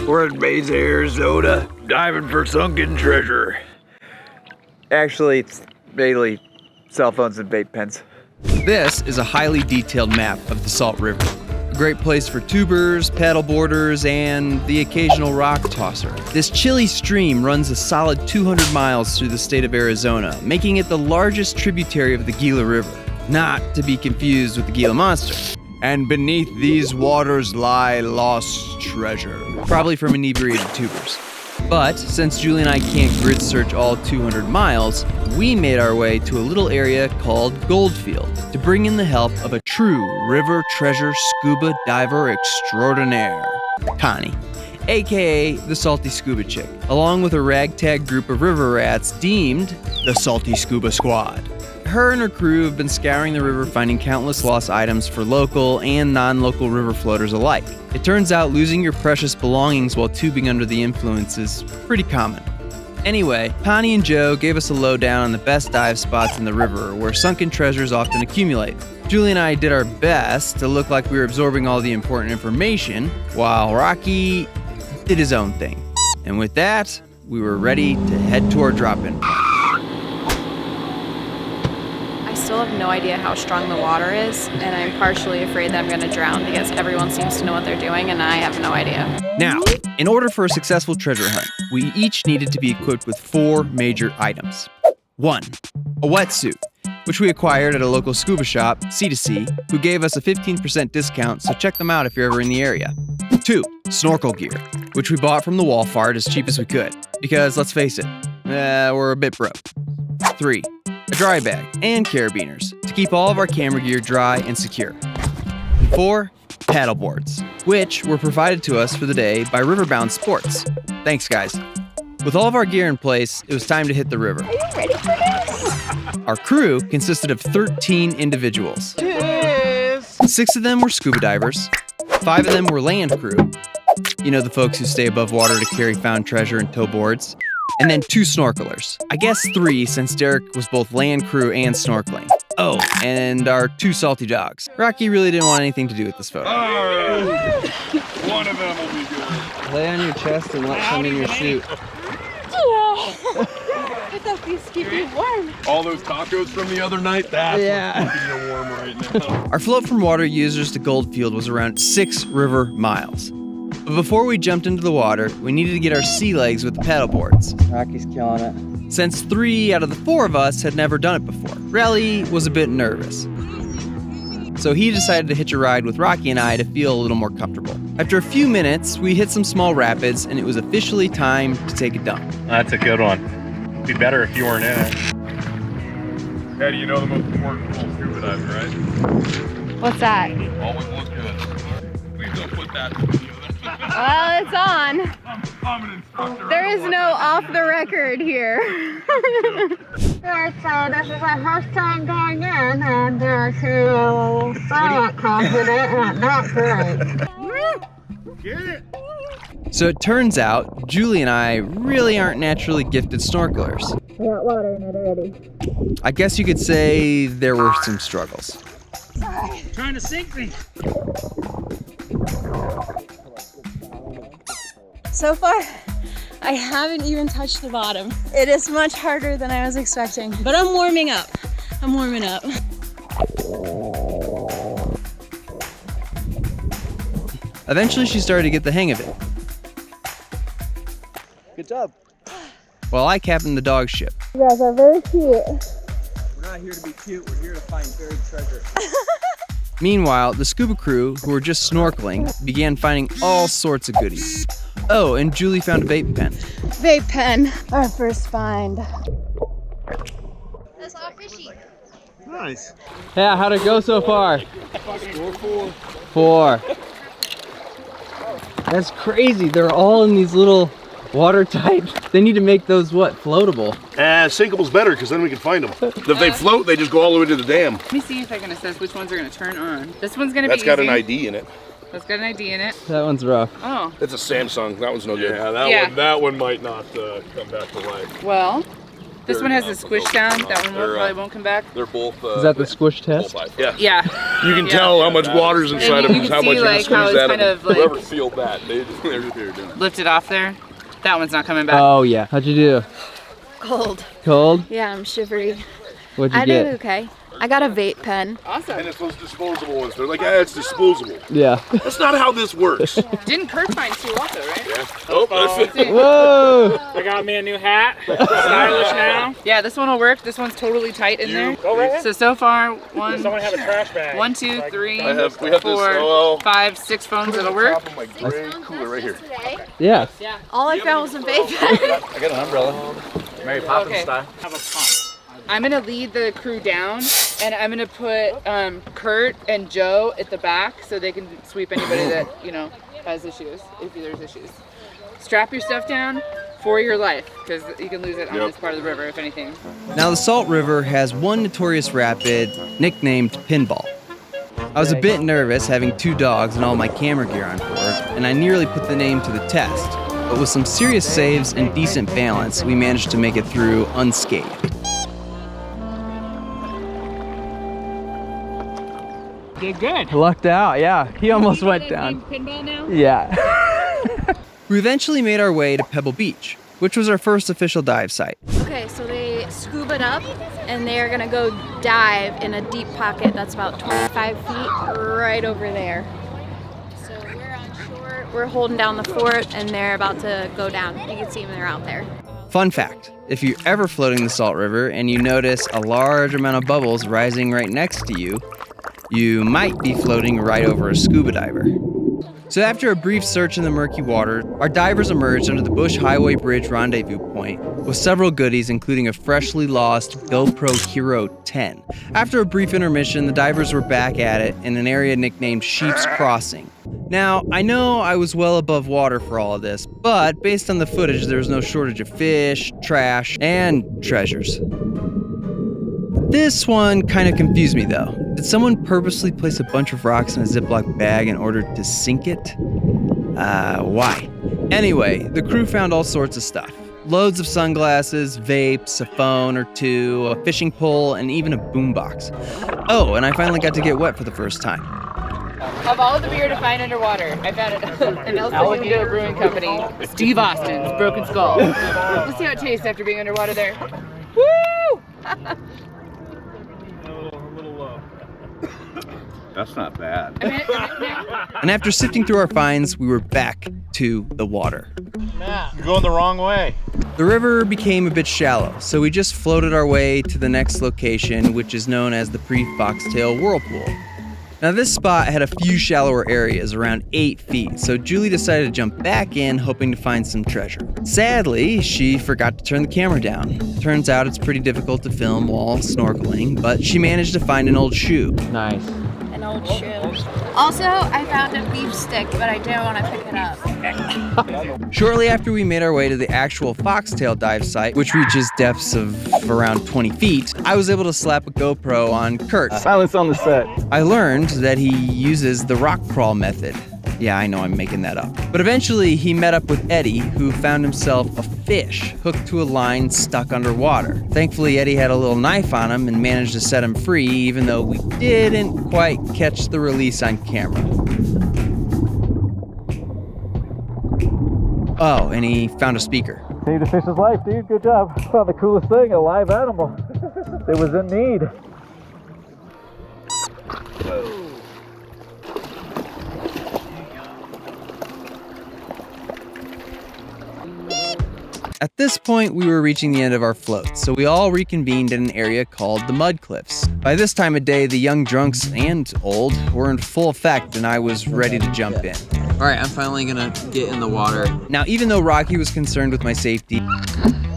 We're in Mesa, Arizona, diving for sunken treasure. Actually, it's mainly cell phones and vape pens. This is a highly detailed map of the Salt River. A great place for tubers, paddleboarders, and the occasional rock tosser. This chilly stream runs a solid 200 miles through the state of Arizona, making it the largest tributary of the Gila River, not to be confused with the Gila Monster. And beneath these waters lie lost treasure, probably from inebriated tubers. But since Julie and I can't grid search all 200 miles, we made our way to a little area called Goldfield to bring in the help of a true river treasure scuba diver extraordinaire, Connie, aka the Salty Scuba Chick, along with a ragtag group of river rats deemed the Salty Scuba Squad. Her and her crew have been scouring the river finding countless lost items for local and non-local river floaters alike. It turns out losing your precious belongings while tubing under the influence is pretty common. Anyway, Connie and Joe gave us a lowdown on the best dive spots in the river where sunken treasures often accumulate. Julie and I did our best to look like we were absorbing all the important information, while Rocky did his own thing. And with that, we were ready to head to our drop-in. I still have no idea how strong the water is, and I'm partially afraid that I'm going to drown because everyone seems to know what they're doing and I have no idea. Now, in order for a successful treasure hunt, we each needed to be equipped with 4 major items. 1, a wetsuit, which we acquired at a local scuba shop, C2C, who gave us a 15% discount, so check them out if you're ever in the area. 2, snorkel gear, which we bought from the wall fart as cheap as we could, because let's face it, we're a bit broke. 3, a dry bag and carabiners to keep all of our camera gear dry and secure. 4, paddleboards, which were provided to us for the day by Riverbound Sports. Thanks, guys. With all of our gear in place, it was time to hit the river. Are you ready for this? Our crew consisted of 13 individuals. Cheers! 6 of them were scuba divers, 5 of them were land crew. You know, the folks who stay above water to carry found treasure and tow boards. And then 2 snorkelers. I guess 3 since Derek was both land crew and snorkeling. Oh, and our 2 salty dogs. Rocky really didn't want anything to do with this photo. One of them will be good. Lay on your chest and let some in your suit. I thought these keep you warm. All those tacos from the other night, that's what's keeping you warm right now. Our float from water users to Goldfield was around 6 river miles. But before we jumped into the water, we needed to get our sea legs with the paddleboards. Rocky's killing it. Since 3 out of the 4 of us had never done it before, Relly was a bit nervous. So he decided to hitch a ride with Rocky and I to feel a little more comfortable. After a few minutes, we hit some small rapids and it was officially time to take a dump. That's a good one. It'd be better if you weren't in it. How do you know the most important rule of scuba diving, right? What's that? Always look good. Please don't put that to the Well, it's on. I'm an instructor. There is no off the record here. Alright, so this is my first time going in, and I feel somewhat confident and not great. Get it! So it turns out, Julie and I really aren't naturally gifted snorkelers. I got water in it already. I guess you could say there were some struggles. Trying to sink me. So far, I haven't even touched the bottom. It is much harder than I was expecting, but I'm warming up. I'm warming up. Eventually she started to get the hang of it. Good job. While I captained the dog ship. You guys are very cute. We're not here to be cute, we're here to find buried treasure. Meanwhile, the scuba crew, who were just snorkeling, began finding all sorts of goodies. Oh, and Julie found a vape pen. Vape pen, our first find. That's all fishy. Nice. Yeah, how'd it go so far? Score 4. 4. That's crazy. They're all in these little watertight. They need to make those, what, floatable? Sinkable's better because then we can find them. If they float, they just go all the way to the dam. Let me see if I can assess which ones are going to turn on. This one's going to be That's got easy. an ID in it. That's got an ID in it. That one's rough. Oh. It's a Samsung. That one's no good. Yeah, that one might not come back to life. Well, This one has a squish sound. That one probably won't come back. They're both. Is that the squish test? Yeah. Yeah. You can tell how much water's inside of And them, you how can much see you can like how squeeze it's out kind of them. of like Whoever sealed that, they're just here doing it. lifted off there. That one's not coming back. Oh yeah. How'd you do? Cold. Cold? Yeah, I'm shivery. What'd you I get? did okay. I got a vape pen. Awesome. And it's those disposable ones. They're like, it's disposable. Yeah. That's not how this works. Didn't Kurt find two also, right? Yeah. Oh, that's it. Whoa! I got me a new hat. Stylish now. Yeah, this one will work. This one's totally tight in there. Go right ahead. So far, Someone have a trash bag. 1, 2, 3, we have 4, this, 5, 6 phones that'll work. top of my gray cooler right here. Yeah. All I found was a vape pen. I got an umbrella. Mary Poppins Okay. style. Have a pump. I'm gonna lead the crew down, and I'm gonna put Kurt and Joe at the back so they can sweep anybody that has issues, if there's issues. Strap your stuff down for your life, because you can lose it on this part of the river, if anything. Now the Salt River has one notorious rapid nicknamed Pinball. I was a bit nervous having 2 dogs and all my camera gear on board, and I nearly put the name to the test. But with some serious saves and decent balance, we managed to make it through unscathed. Did good. Lucked out, yeah. He almost went down. Pinball now? Yeah. We eventually made our way to Pebble Beach, which was our first official dive site. Okay, so they scubaed up and they're gonna go dive in a deep pocket that's about 25 feet right over there. So we're on shore, we're holding down the fort and they're about to go down. You can see them, they're out there. Fun fact, if you're ever floating the Salt River and you notice a large amount of bubbles rising right next to you, you might be floating right over a scuba diver. So after a brief search in the murky water, our divers emerged under the Bush Highway Bridge rendezvous point with several goodies, including a freshly lost GoPro Hero 10. After a brief intermission, the divers were back at it in an area nicknamed Sheep's Crossing. Now, I know I was well above water for all of this, but based on the footage, there was no shortage of fish, trash, and treasures. This one kind of confused me though. Did someone purposely place a bunch of rocks in a Ziploc bag in order to sink it? Why? Anyway, the crew found all sorts of stuff. Loads of sunglasses, vapes, a phone or two, a fishing pole, and even a boombox. Oh, and I finally got to get wet for the first time. Of all the beer to find underwater, I found an El Segundo Brewing Company. Steve Austin's Broken Skull. Let's see how it tastes after being underwater there. Woo! That's not bad. And after sifting through our finds, we were back to the water. You're going the wrong way. The river became a bit shallow, so we just floated our way to the next location, which is known as the Preboxtail Whirlpool. Now this spot had a few shallower areas, around 8 feet, so Julie decided to jump back in, hoping to find some treasure. Sadly, she forgot to turn the camera down. Turns out it's pretty difficult to film while snorkeling, but she managed to find an old shoe. Nice. An old shoe. Also, I found a beef stick, but I didn't want to pick it up. Shortly after we made our way to the actual Foxtail dive site, which reaches depths of around 20 feet, I was able to slap a GoPro on Kurt. Silence on the set. I learned that he uses the rock crawl method. Yeah, I know I'm making that up. But eventually he met up with Eddie, who found himself a fish hooked to a line stuck underwater. Thankfully, Eddie had a little knife on him and managed to set him free, even though we didn't quite catch the release on camera. Oh, and he found a speaker. Saved a fish's life, dude. Good job. Found the coolest thing, a live animal. It was in need. At this point, we were reaching the end of our float, so we all reconvened in an area called the Mud Cliffs. By this time of day, the young drunks and old were in full effect, and I was ready to jump in. All right, I'm finally gonna get in the water. Now, even though Rocky was concerned with my safety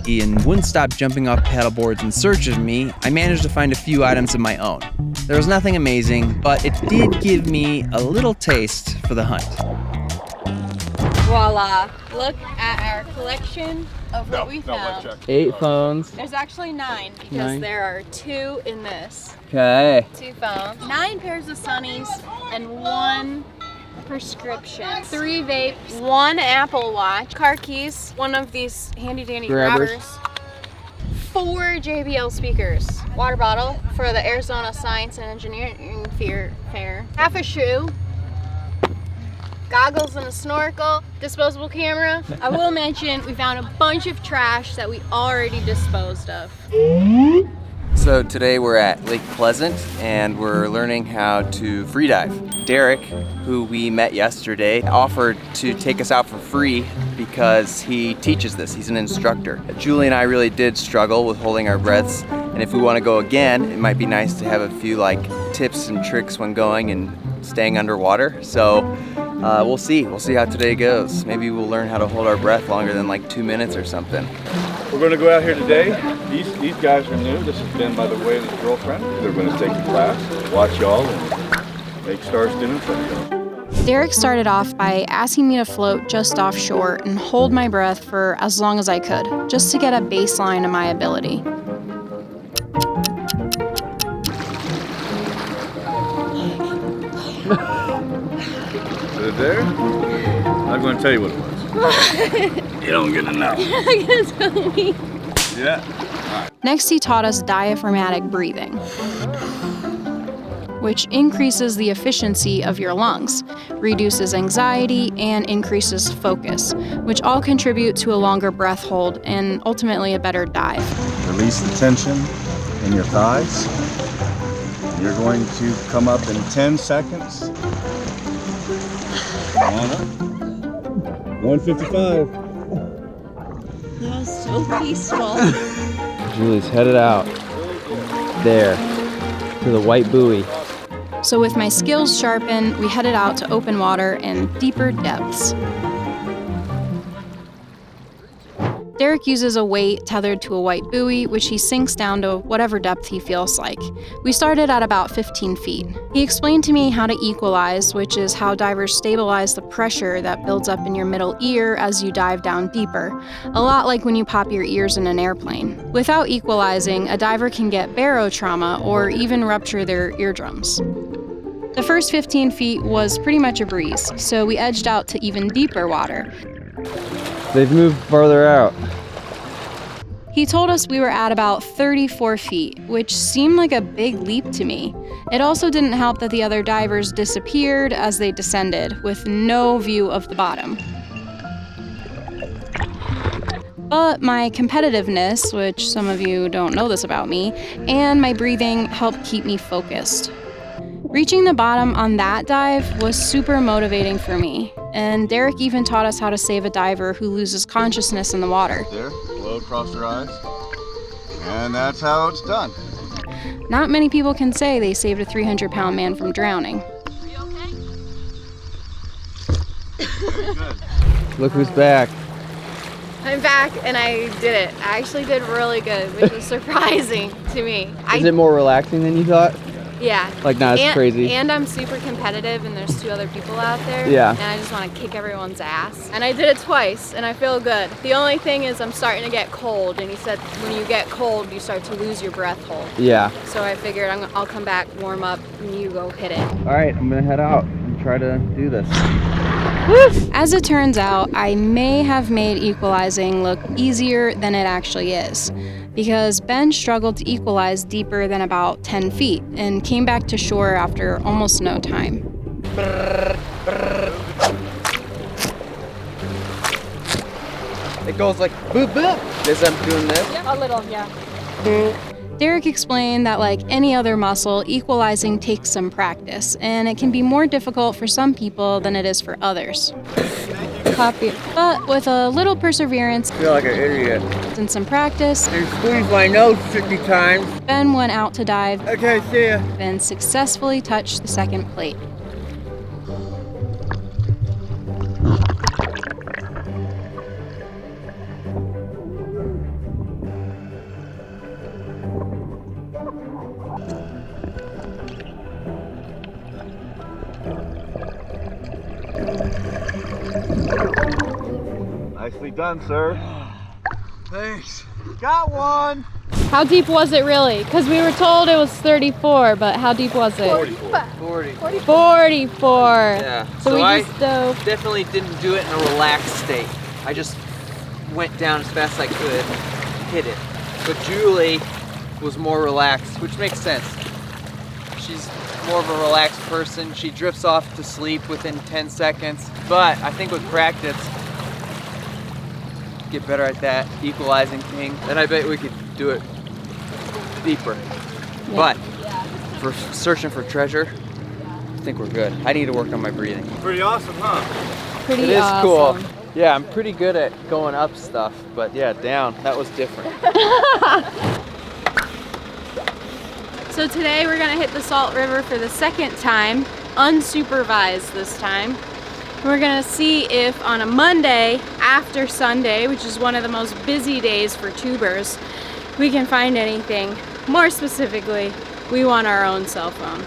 and wouldn't stop jumping off paddleboards in search of me, I managed to find a few items of my own. There was nothing amazing, but it did give me a little taste for the hunt. Voila. Look at our collection of what we found. 8 phones. There's actually 9 because 9. there are 2 in this. Okay. 2 phones. 9 pairs of sunnies and 1 prescription. 3 vapes, 1 Apple Watch, car keys, 1 of these handy dandy Grabbers. grabbers, 4 JBL speakers, water bottle for the Arizona Science and Engineering Fair, half a shoe, goggles and a snorkel, disposable camera. I will mention we found a bunch of trash that we already disposed of. So today we're at Lake Pleasant and we're learning how to freedive. Derek, who we met yesterday, offered to take us out for free because he teaches this. He's an instructor. Julie and I really did struggle with holding our breaths, and if we want to go again, it might be nice to have a few tips and tricks when going and staying underwater. So we'll see how today goes. Maybe we'll learn how to hold our breath longer than 2 minutes or something. We're going to go out here today. These guys are new. This is Ben, by the way, and his girlfriend. They're going to take the class, watch y'all, and make stars doing something. Derek started off by asking me to float just offshore and hold my breath for as long as I could, just to get a baseline of my ability. Is it there? I'm going to tell you what it was. You don't get to know. You're not gonna tell me. Yeah. Next, he taught us diaphragmatic breathing, which increases the efficiency of your lungs, reduces anxiety, and increases focus, which all contribute to a longer breath hold and ultimately a better dive. Release the tension in your thighs. You're going to come up in 10 seconds. Come on up. 155. That was so peaceful. Julie's headed out there to the white buoy. So with my skills sharpened, we headed out to open water and deeper depths. Derek uses a weight tethered to a white buoy, which he sinks down to whatever depth he feels like. We started at about 15 feet. He explained to me how to equalize, which is how divers stabilize the pressure that builds up in your middle ear as you dive down deeper, a lot like when you pop your ears in an airplane. Without equalizing, a diver can get barotrauma or even rupture their eardrums. The first 15 feet was pretty much a breeze, so we edged out to even deeper water. They've moved farther out. He told us we were at about 34 feet, which seemed like a big leap to me. It also didn't help that the other divers disappeared as they descended, with no view of the bottom. But my competitiveness, which some of you don't know this about me, and my breathing helped keep me focused. Reaching the bottom on that dive was super motivating for me, and Derek even taught us how to save a diver who loses consciousness in the water. There, blow across their eyes. And that's how it's done. Not many people can say they saved a 300-pound man from drowning. Look who's back. I'm back and I did it. I actually did really good, which was surprising to me. Is it more relaxing than you thought? Yeah. Not as crazy. And I'm super competitive and there's 2 other people out there. Yeah. And I just want to kick everyone's ass. And I did it twice and I feel good. The only thing is I'm starting to get cold, and he said when you get cold you start to lose your breath hold. Yeah. So I figured I'll come back, warm up, and you go hit it. All right, I'm gonna head out and try to do this. As it turns out, I may have made equalizing look easier than it actually is, because Ben struggled to equalize deeper than about 10 feet and came back to shore after almost no time. It goes like boop boop as I'm doing this. A little, yeah. Derek explained that like any other muscle, equalizing takes some practice, and it can be more difficult for some people than it is for others. Copy. But with a little perseverance, I feel like an idiot. And some practice, They squeezed my nose 50 times. Ben went out to dive Okay, see ya. and successfully touched the second plate. Nicely done, sir. Thanks. Got one. How deep was it really? Because we were told it was 34, but how deep was it? 40. 44. Yeah. So we I just dove. definitely didn't do it in a relaxed state. I just went down as fast as I could, hit it. but Julie was more relaxed, which makes sense. She's more of a relaxed person. She drifts off to sleep within 10 seconds, but I think with practice, get better at that equalizing thing, then I bet we could do it deeper. Yeah. But for searching for treasure, I think we're good. I need to work on my breathing. Pretty awesome, huh? Pretty It is awesome. cool. Yeah, I'm pretty good at going up stuff, but yeah, down, that was different. So today we're gonna hit the Salt River for the second time, unsupervised this time. We're gonna see if on a Monday after Sunday, which is one of the most busy days for tubers, we can find anything. More specifically, we want our own cell phone.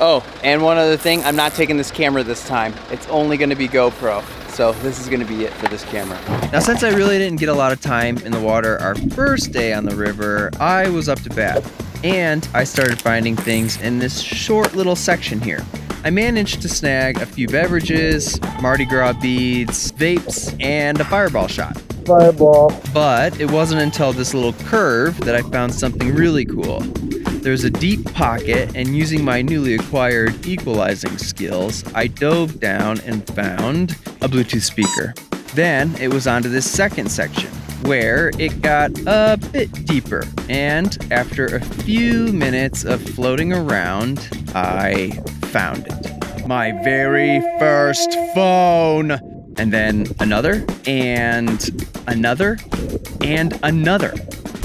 Oh, and one other thing, I'm not taking this camera this time. It's only gonna be GoPro. So this is gonna be it for this camera. Now, since I really didn't get a lot of time in the water our first day on the river, I was up to bat. And I started finding things in this short little section here. I managed to snag a few beverages, Mardi Gras beads, vapes, and a fireball shot. Fireball. But it wasn't until this little curve that I found something really cool. There's a deep pocket, and using my newly acquired equalizing skills, I dove down and found a Bluetooth speaker. Then it was onto this second section, where it got a bit deeper, and after a few minutes of floating around, I found it. My very first phone! And then another, and another, and another.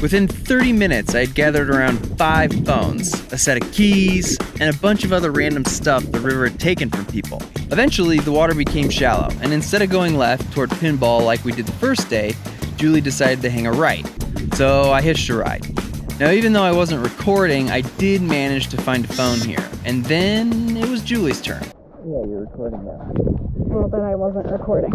Within 30 minutes, I had gathered around 5 phones, a set of keys, and a bunch of other random stuff the river had taken from people. Eventually, the water became shallow, and instead of going left toward Pinball like we did the first day, Julie decided to hang a right. So I hitched a ride. Now, even though I wasn't recording, I did manage to find a phone here, and then it was Julie's turn. Yeah, you're recording now. Well, then I wasn't recording.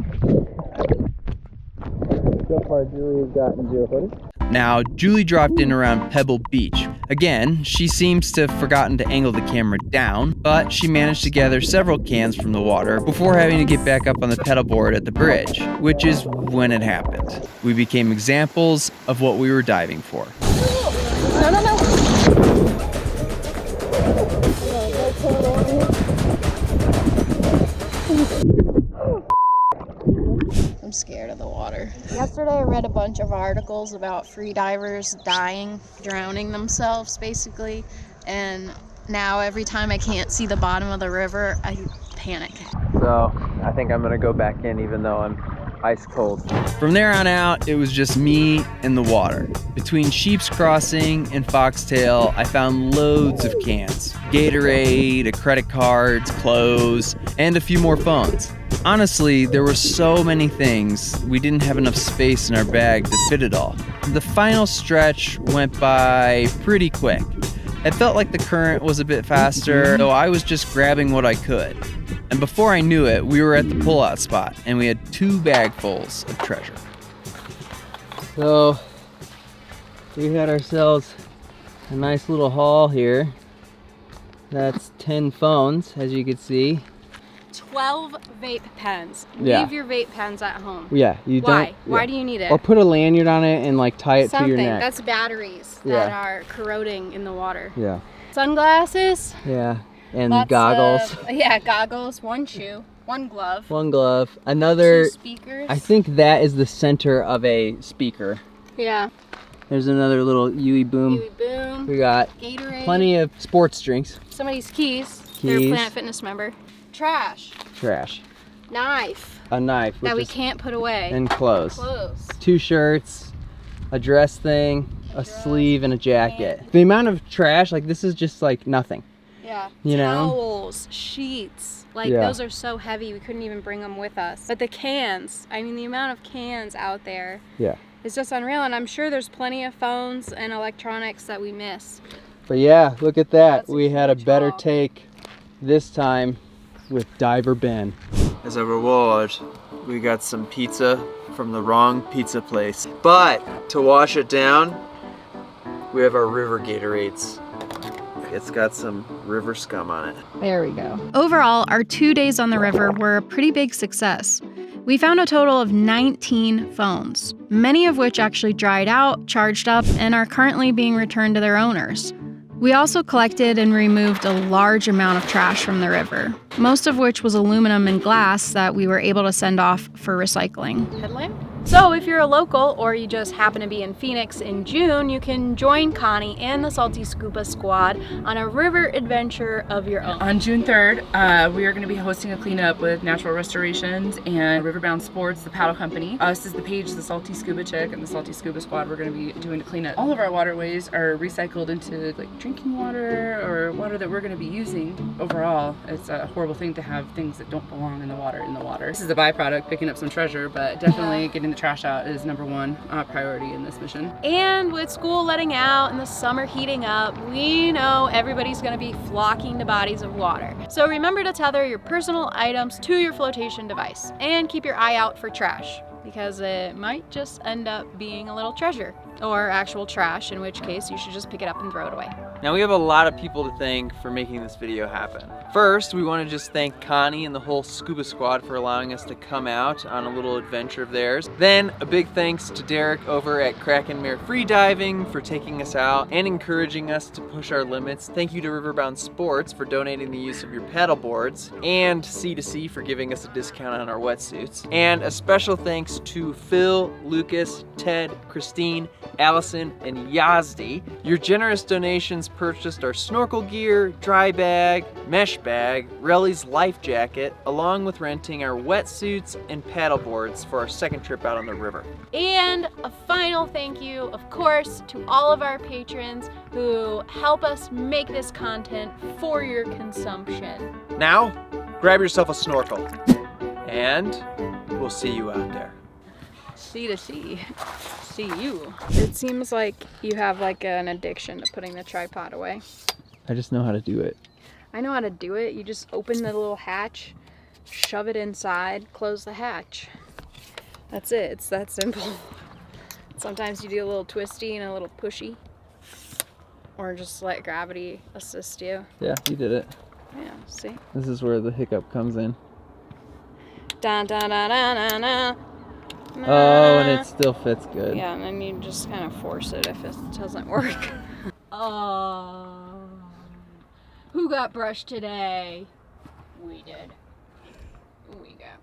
So far, Julie has gotten 0 footage. Now, Julie dropped in around Pebble Beach. Again, she seems to have forgotten to angle the camera down, but she managed to gather several cans from the water before having to get back up on the paddleboard at the bridge, which is when it happened. We became examples of what we were diving for. No, no, no. I'm scared of the water. Yesterday I read a bunch of articles about free divers dying, drowning themselves basically, and now every time I can't see the bottom of the river, I panic. So I think I'm gonna go back in even though I'm ice cold. From there on out, it was just me and the water. Between Sheep's Crossing and Foxtail, I found loads of cans. Gatorade, a credit cards, clothes, and a few more phones. Honestly, there were so many things, we didn't have enough space in our bag to fit it all. The final stretch went by pretty quick. It felt like the current was a bit faster, so I was just grabbing what I could. And before I knew it, we were at the pullout spot, and we had 2 bagfuls of treasure. So we had ourselves a nice little haul here. That's 10 phones, as you can see. 12 vape pens. Yeah. Leave your vape pens at home. Yeah, you don't. Why? Why do you need it? Or put a lanyard on it and like tie it to your Something. neck. That's batteries that are corroding in the water. Yeah. Sunglasses. Yeah. And Lots goggles. Yeah, goggles. 1 shoe. 1 glove. 1 glove. Another. 2 speakers. I think that is the center of a speaker. Yeah. There's another little Yui boom. Yui boom. We got Gatorade. plenty of sports drinks. Somebody's keys. They're a Planet Fitness member. Trash. Trash. Knife. A knife. That we can't put away. And clothes. Clothes. 2 shirts, a dress thing, a sleeve, and a jacket. The amount of trash, like this is just like nothing. Yeah. You know? Towels, sheets. Like those are so heavy we couldn't even bring them with us. But the cans, I mean the amount of cans out there. Yeah. It's just unreal, and I'm sure there's plenty of phones and electronics that we miss. But yeah, look at that. We had a better take this time with Diver Ben. As a reward, we got some pizza from the wrong pizza place. But to wash it down, we have our river Gatorades. It's got some river scum on it. There we go. Overall, our 2 days on the river were a pretty big success. We found a total of 19 phones, many of which actually dried out, charged up, and are currently being returned to their owners. We also collected and removed a large amount of trash from the river, most of which was aluminum and glass that we were able to send off for recycling. Headlamp? So if you're a local or you just happen to be in Phoenix in June, you can join Connie and the Salty Scuba Squad on a river adventure of your own. On June 3rd, we are going to be hosting a cleanup with Natural Restorations and Riverbound Sports, the paddle company. Us is the page, the Salty Scuba Chick, and the Salty Scuba Squad. We're going to be doing a cleanup. All of our waterways are recycled into like drinking water or water that we're going to be using. Overall, it's a horrible thing to have things that don't belong in the water. This is a byproduct, picking up some treasure, but definitely getting the trash out is number one priority in this mission. And with school letting out and the summer heating up, we know everybody's going to be flocking to bodies of water. So remember to tether your personal items to your flotation device and keep your eye out for trash, because it might just end up being a little treasure or actual trash, in which case you should just pick it up and throw it away. Now we have a lot of people to thank for making this video happen. First, we want to just thank Connie and the whole Scuba Squad for allowing us to come out on a little adventure of theirs. Then a big thanks to Derek over at Kracken Mare Freediving for taking us out and encouraging us to push our limits. Thank you to Riverbound Sports for donating the use of your paddle boards, and C2C for giving us a discount on our wetsuits. And a special thanks to Phil, Lucas, Ted, Christine, Allison, and Yazdi. Your generous donations purchased our snorkel gear, dry bag, mesh bag, Relly's life jacket, along with renting our wetsuits and paddle boards for our second trip out on the river. And a final thank you, of course, to all of our patrons who help us make this content for your consumption. Now, grab yourself a snorkel, and we'll see you out there. C2C. See you. It seems like you have like an addiction to putting the tripod away. I just know how to do it. I know how to do it. You just open the little hatch, shove it inside, close the hatch. That's it. It's that simple. Sometimes you do a little twisty and a little pushy, or just let gravity assist you. Yeah, you did it. Yeah, see? This is where the hiccup comes in. Dun, dun, dun, dun, dun, dun. Oh, and it still fits good. Yeah, and then you just kind of force it if it doesn't work. Who got brushed today? We did. We got